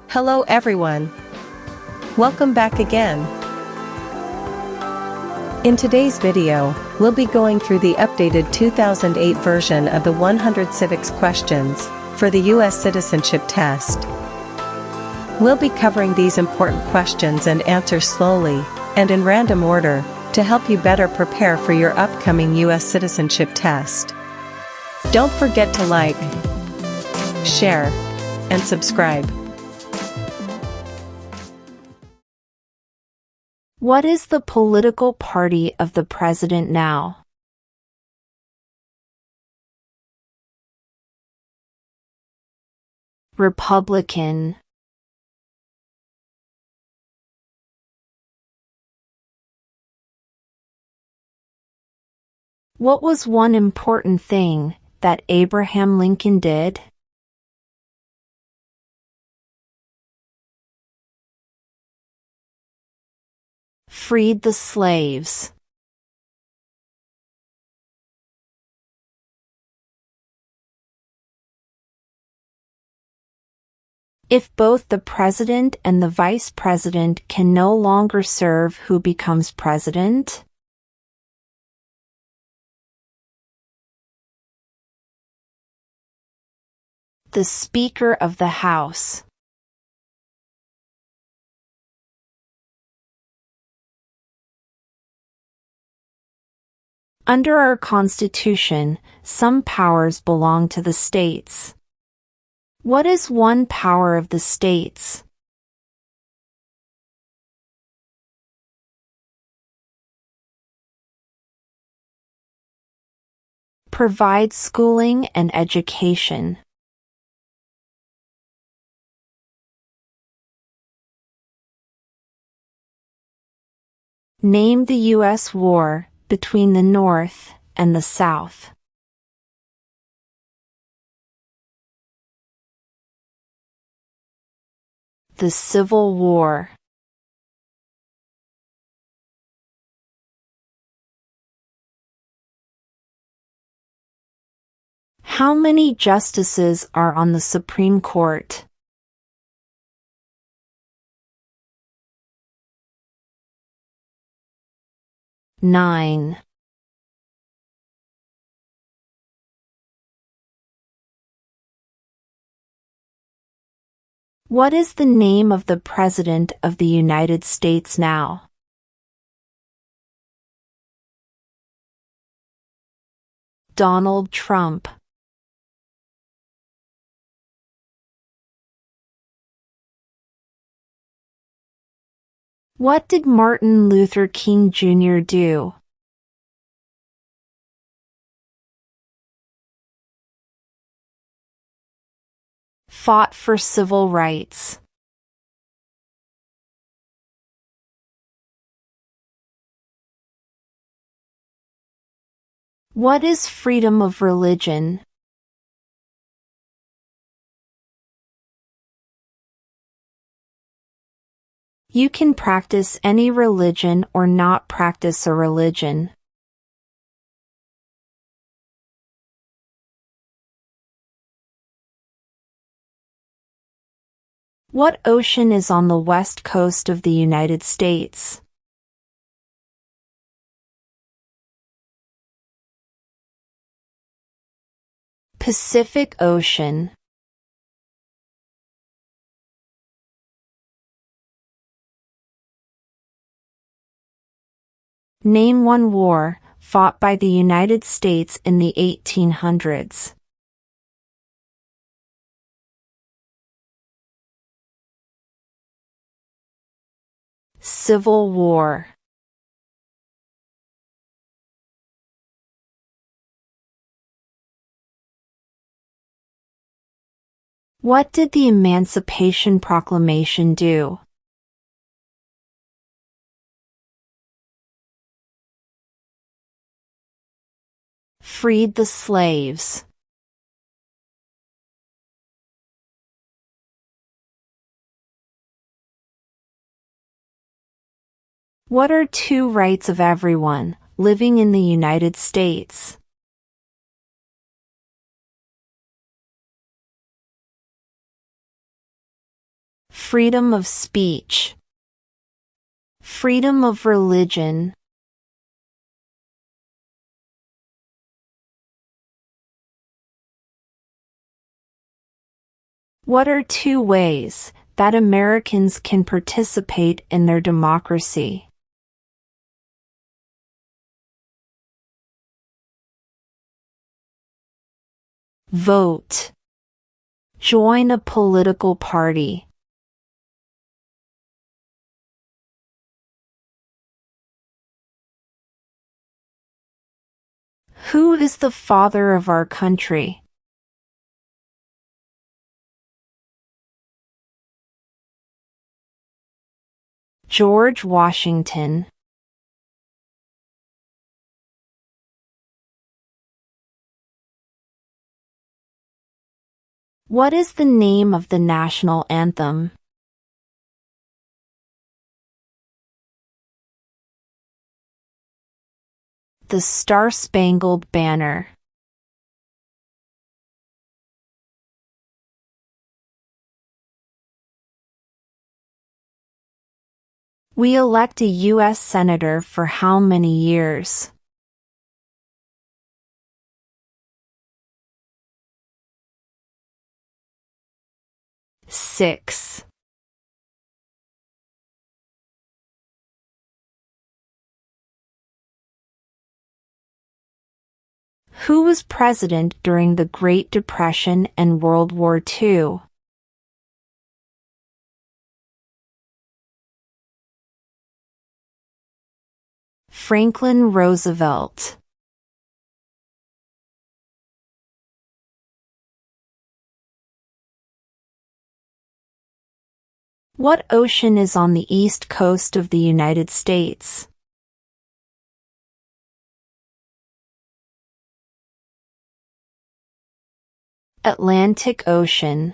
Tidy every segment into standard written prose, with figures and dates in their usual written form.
Hello everyone. Welcome back again. In today's video, we'll be going through the updated 2008 version of the 100 civics questions for the U.S. citizenship test. We'll be covering these important questions and answers slowly and in random order to help you better prepare for your upcoming U.S. citizenship test. Don't forget to like, share, and subscribe. What is the political party of the president now? Republican. What was one important thing that Abraham Lincoln did? Freed the slaves. If both the president and the vice president can no longer serve, who becomes president? The Speaker of the House. Under our Constitution, some powers belong to the states. What is one power of the states? Provide schooling and education. Name the U.S. war between the North and the South. The Civil War. How many justices are on the Supreme Court? Nine. What is the name of the President of the United States now? Donald Trump. What did Martin Luther King Jr. do? Fought for civil rights. What is freedom of religion? You can practice any religion or not practice a religion. What ocean is on the west coast of the United States? Pacific Ocean. Name one war fought by the United States in the 1800s. Civil War. What did the Emancipation Proclamation do? Freed the slaves. What are two rights of everyone living in the United States? Freedom of speech. Freedom of religion. What are 2 ways that Americans can participate in their democracy? Vote. Join a political party. Who is the father of our country? George Washington. What is the name of the national anthem? The Star-Spangled Banner. We elect a U.S. Senator for how many years? Six. Who was president during the Great Depression and World War II? Franklin Roosevelt. What ocean is on the east coast of the United States? Atlantic Ocean.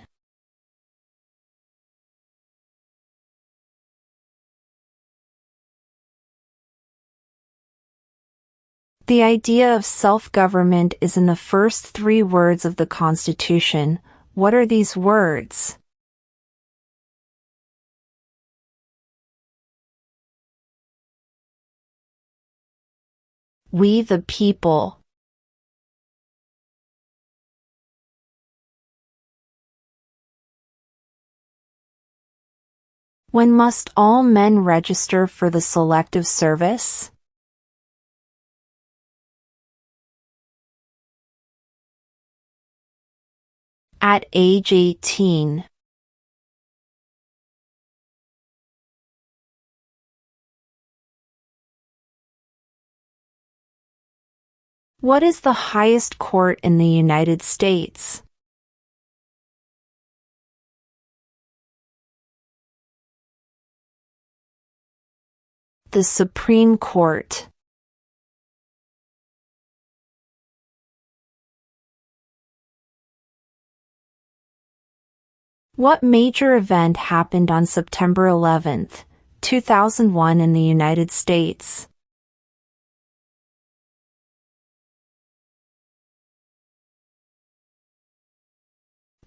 The idea of self-government is in the first 3 words of the Constitution. What are these words? We the people. When must all men register for the Selective Service? At age 18. What is the highest court in the United States? The Supreme Court. What major event happened on September 11, 2001 in the United States?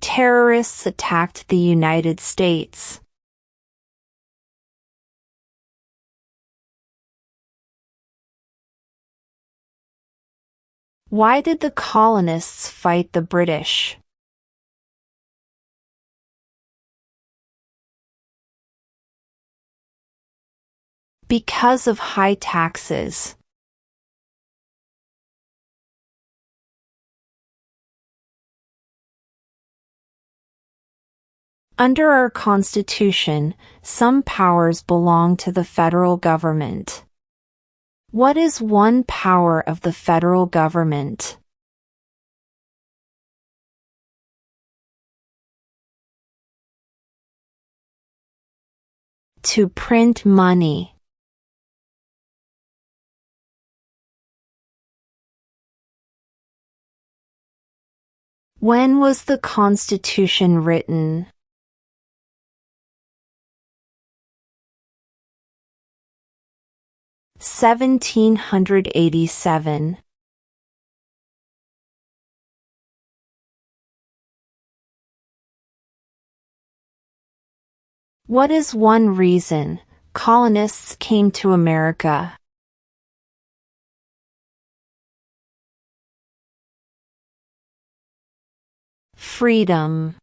Terrorists attacked the United States. Why did the colonists fight the British? Because of high taxes. Under our Constitution, some powers belong to the federal government. What is one power of the federal government? To print money. When was the Constitution written? 1787. What is one reason colonists came to America? Freedom.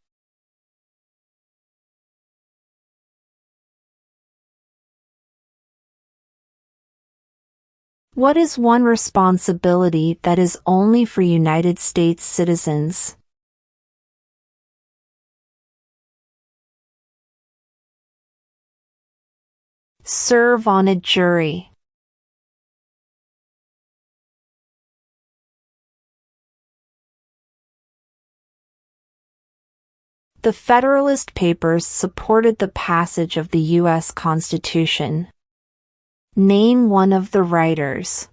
What is one responsibility that is only for United States citizens? Serve on a jury. The Federalist Papers supported the passage of the U.S. Constitution. Name one of the writers.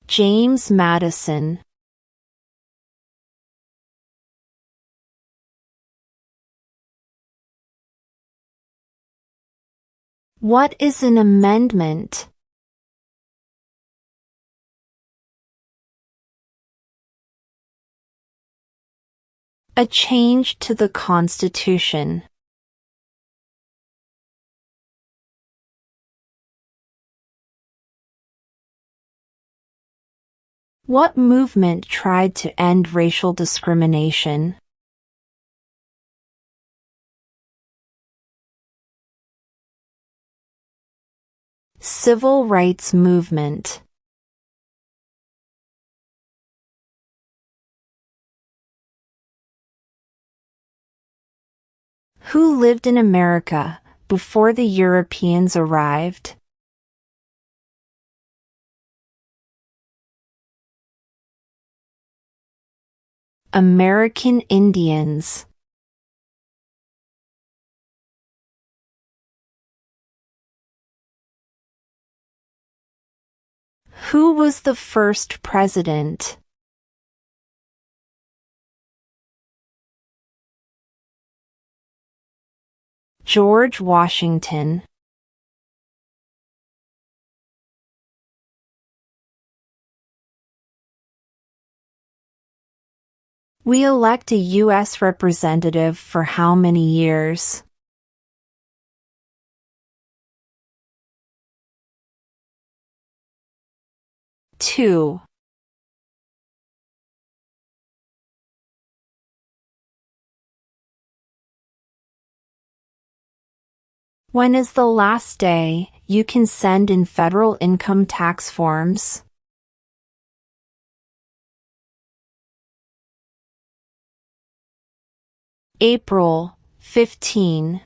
James Madison. What is an amendment? A change to the Constitution. What movement tried to end racial discrimination? Civil rights movement. Who lived in America before the Europeans arrived? American Indians. Who was the first president? George Washington. We elect a U.S. representative for how many years? 2. When is the last day you can send in federal income tax forms? April 15.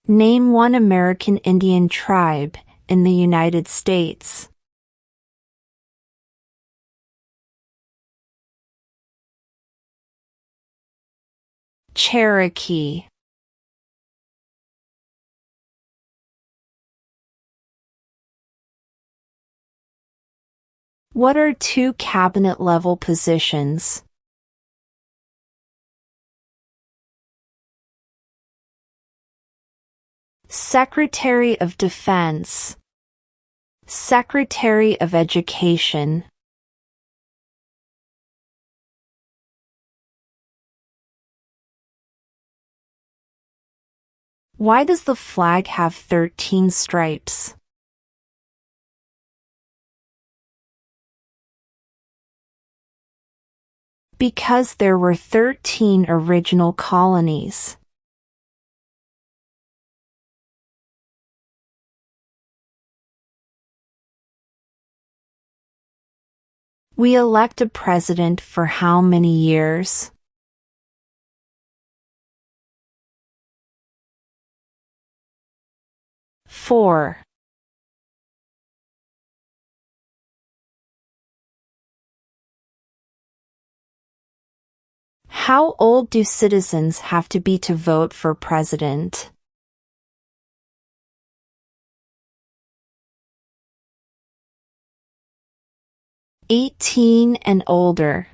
Name one American Indian tribe in the United States. Cherokee. What are two cabinet-level positions? Secretary of Defense. Secretary of Education. Why does the flag have 13 stripes? Because there were 13 original colonies. We elect a president for how many years? 4. How old do citizens have to be to vote for president? 18 and older.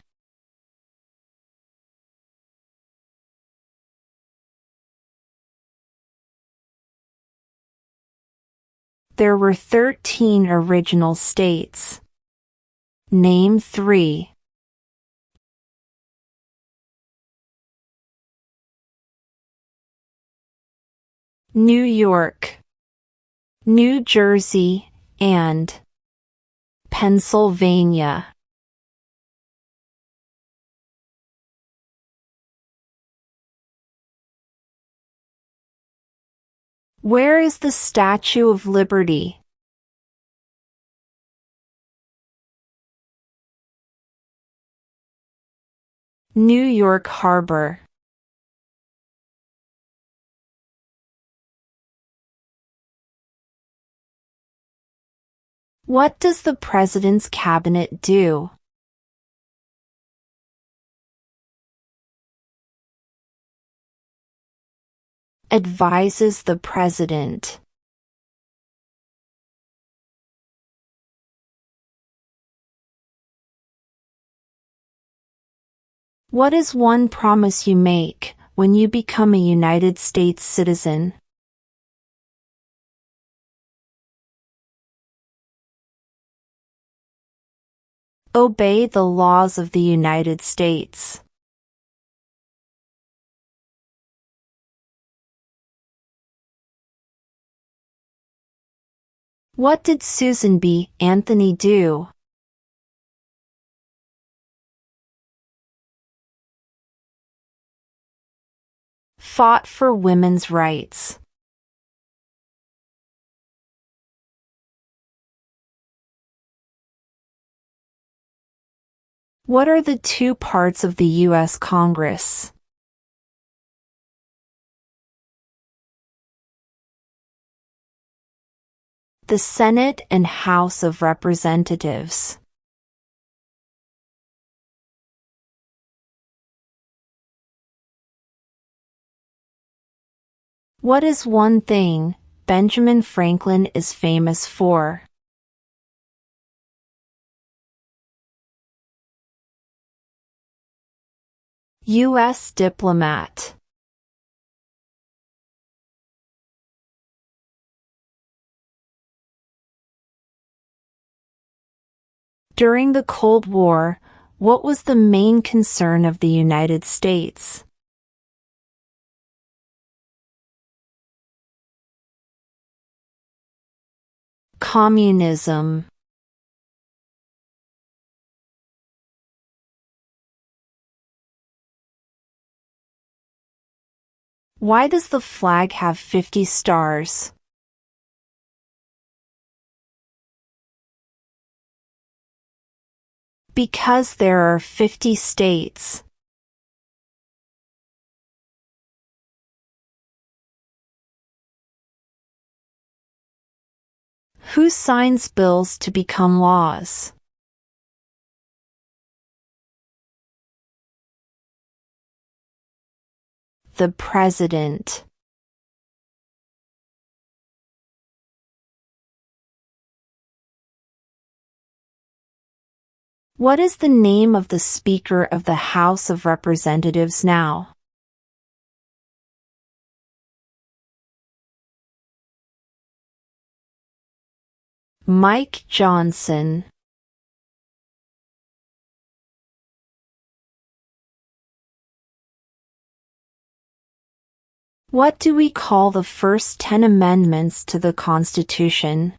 There were 13 original states. Name 3. New York, New Jersey, and Pennsylvania. Where is the Statue of Liberty? New York Harbor. What does the President's Cabinet do? Advises the President. What is one promise you make when you become a United States citizen? Obey the laws of the United States. What did Susan B. Anthony do? Fought for women's rights. What are the two parts of the U.S. Congress? The Senate and House of Representatives. What is one thing Benjamin Franklin is famous for? U.S. diplomat. During the Cold War, what was the main concern of the United States? Communism. Why does the flag have 50 stars? Because there are 50 states. Who signs bills to become laws? The President. What is the name of the Speaker of the House of Representatives now? Mike Johnson. What do we call the first 10 amendments to the Constitution?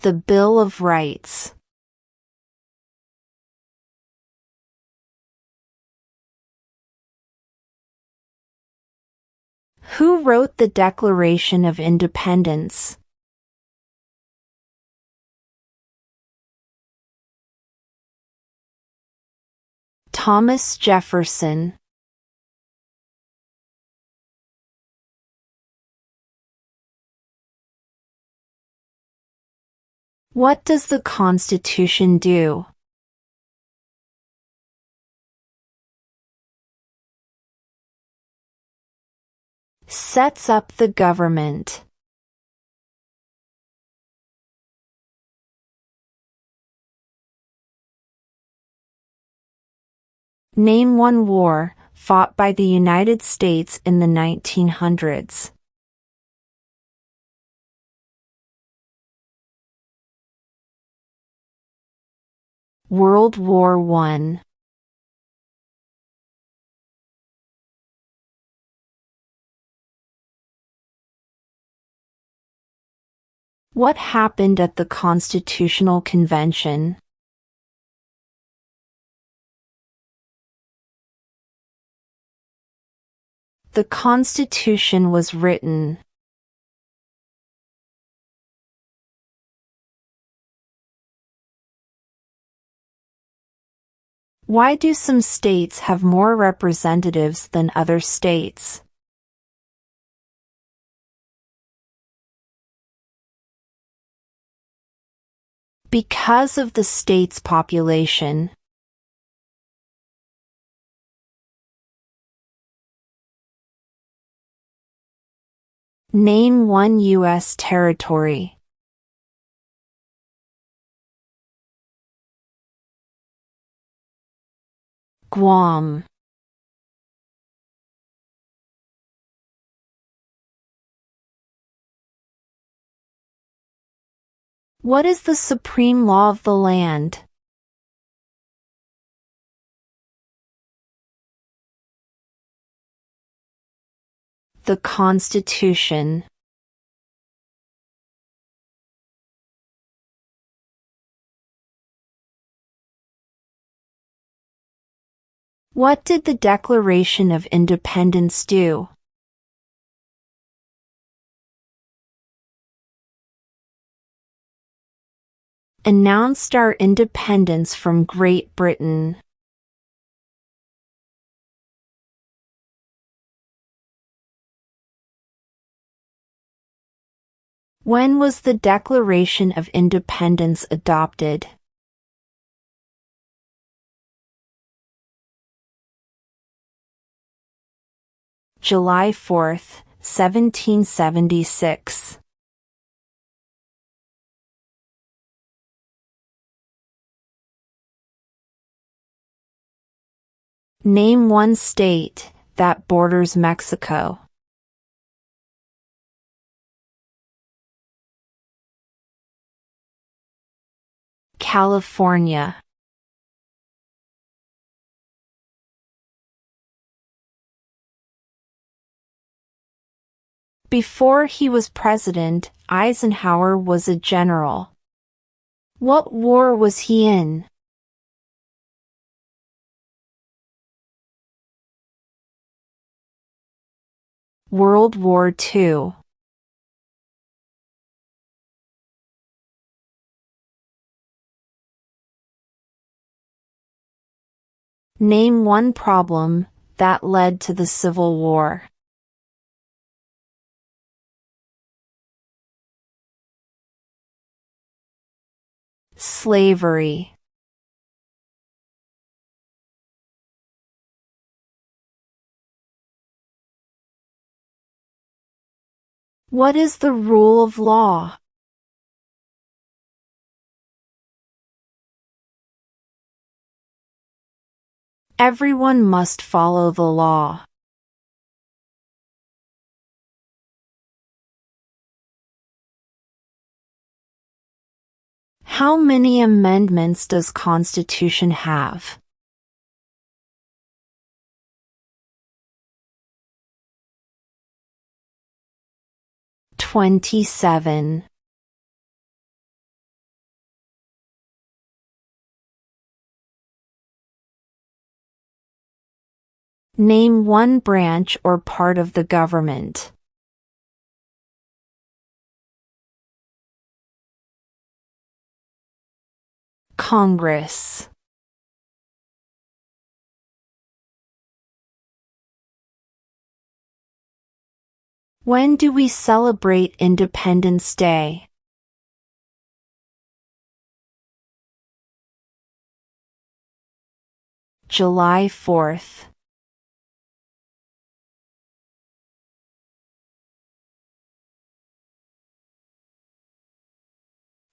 The Bill of Rights. Who wrote the Declaration of Independence? Thomas Jefferson. What does the Constitution do? Sets up the government. Name one war fought by the United States in the 1900s? World War I. What happened at the Constitutional Convention? The Constitution was written. Why do some states have more representatives than other states? Because of the state's population. Name one U.S. territory. Guam. What is the supreme law of the land? The Constitution. What did the Declaration of Independence do? Announced our independence from Great Britain. When was the Declaration of Independence adopted? July 4, 1776. Name one state that borders Mexico. California. Before he was president, Eisenhower was a general. What war was he in? World War II. Name one problem that led to the Civil War. Slavery. What is the rule of law? Everyone must follow the law. How many amendments does Constitution have? 27. Name one branch or part of the government. Congress. When do we celebrate Independence Day? July 4th.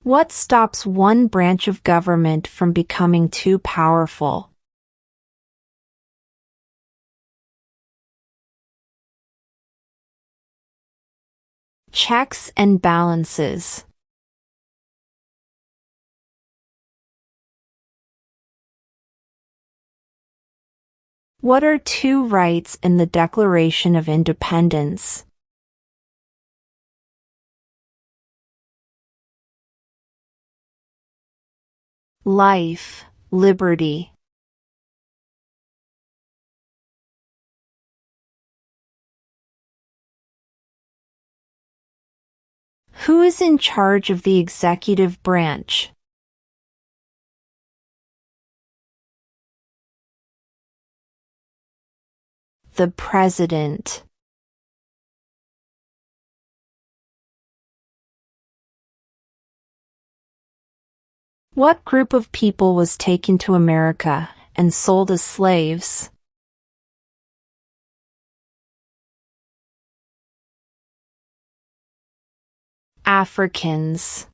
What stops one branch of government from becoming too powerful? Checks and balances. What are two rights in the Declaration of Independence? Life, liberty. Who is in charge of the executive branch? The President. What group of people was taken to America and sold as slaves? Africans.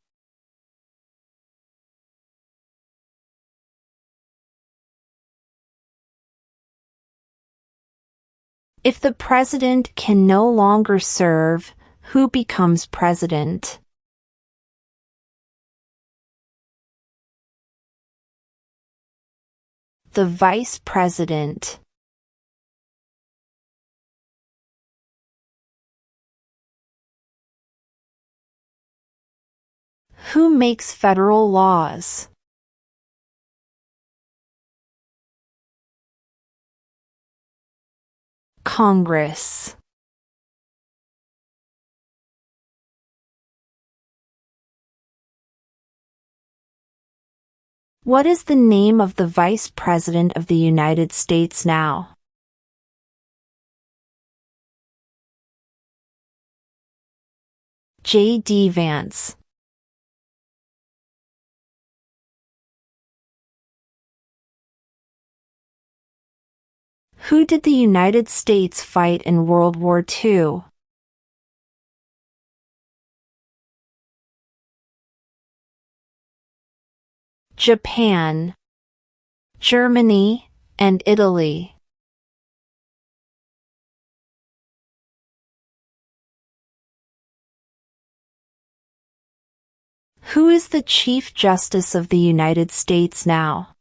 If the president can no longer serve, who becomes president? The vice president. Who makes federal laws? Congress. What is the name of the Vice President of the United States now? J.D. Vance. Who did the United States fight in World War II? Japan, Germany, and Italy. Who is the Chief Justice of the United States now?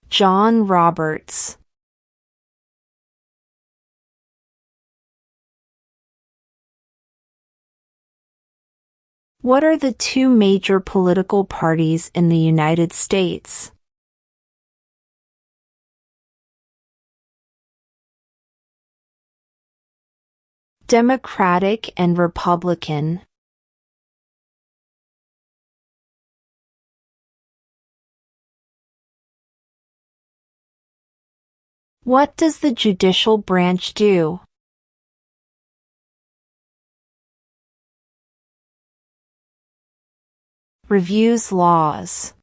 John Roberts. What are the two major political parties in the United States? Democratic and Republican. What does the judicial branch do? Reviews laws.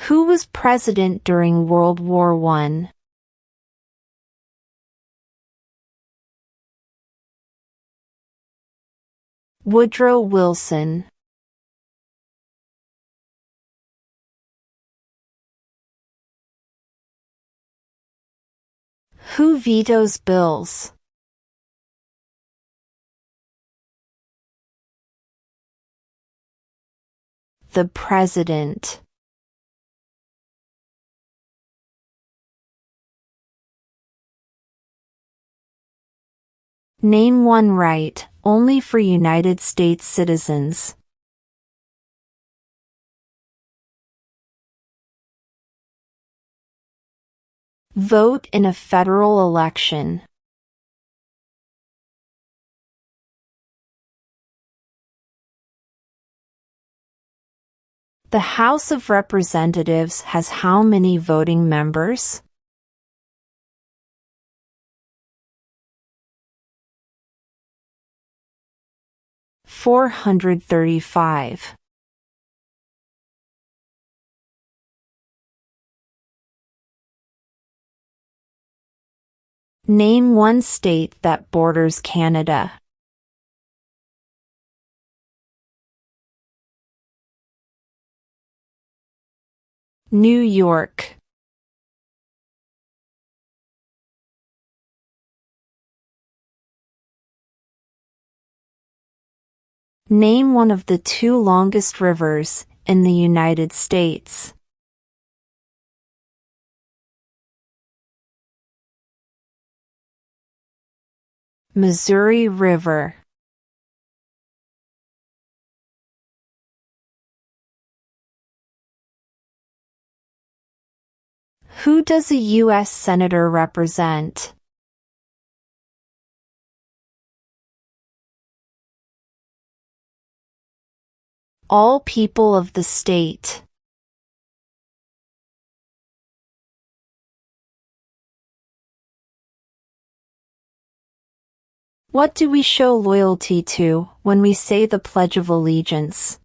Who was president during World War I? Woodrow Wilson. Who vetoes bills? The President. Name one right, only for United States citizens. Vote in a federal election. The House of Representatives has how many voting members? 435. Name one state that borders Canada. New York. Name one of the 2 longest rivers in the United States. Missouri River. Who does a U.S. Senator represent? All people of the state. What do we show loyalty to when we say the Pledge of Allegiance?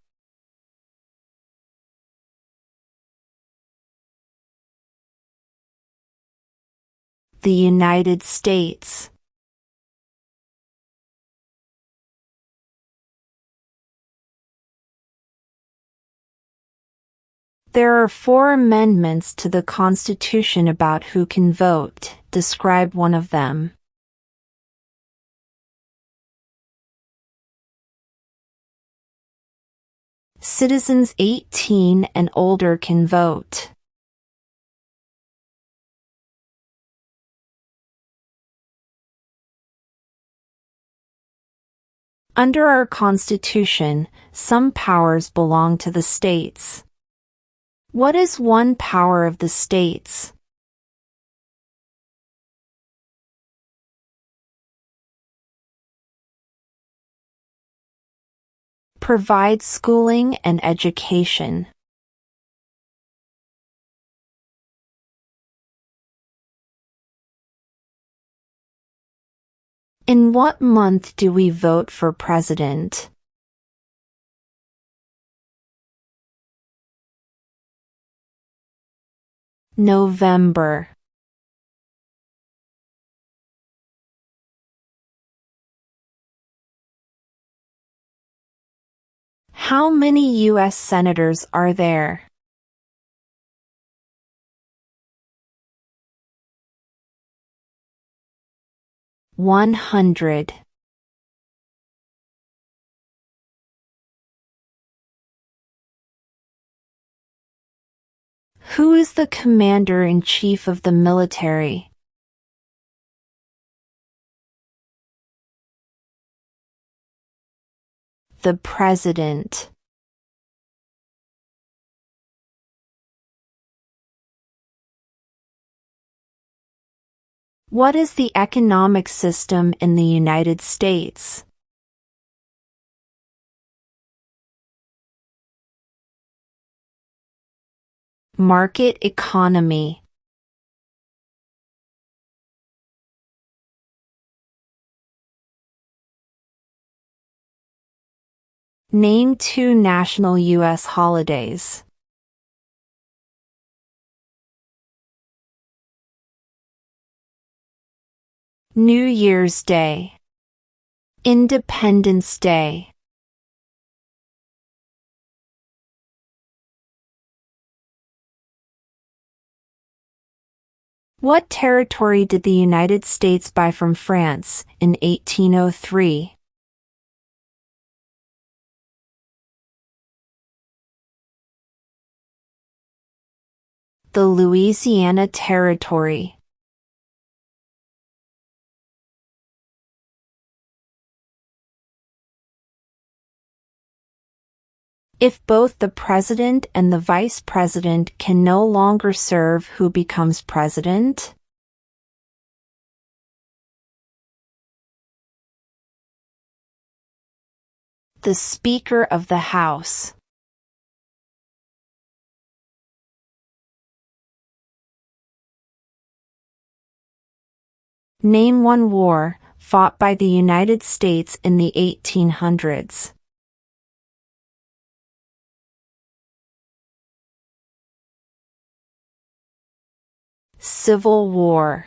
The United States. There are 4 amendments to the Constitution about who can vote. Describe one of them. Citizens 18 and older can vote. Under our Constitution, some powers belong to the states. What is one power of the states? Provide schooling and education. In what month do we vote for president? November. How many U.S. senators are there? $100. Who is the commander-in-chief of the military? The president. What is the economic system in the United States? Market economy. Name 2 national U.S. holidays. New Year's Day. Independence Day. What territory did the United States buy from France in 1803? The Louisiana Territory. If both the president and the vice president can no longer serve, who becomes president? The Speaker of the House. Name one war fought by the United States in the 1800s. Civil War.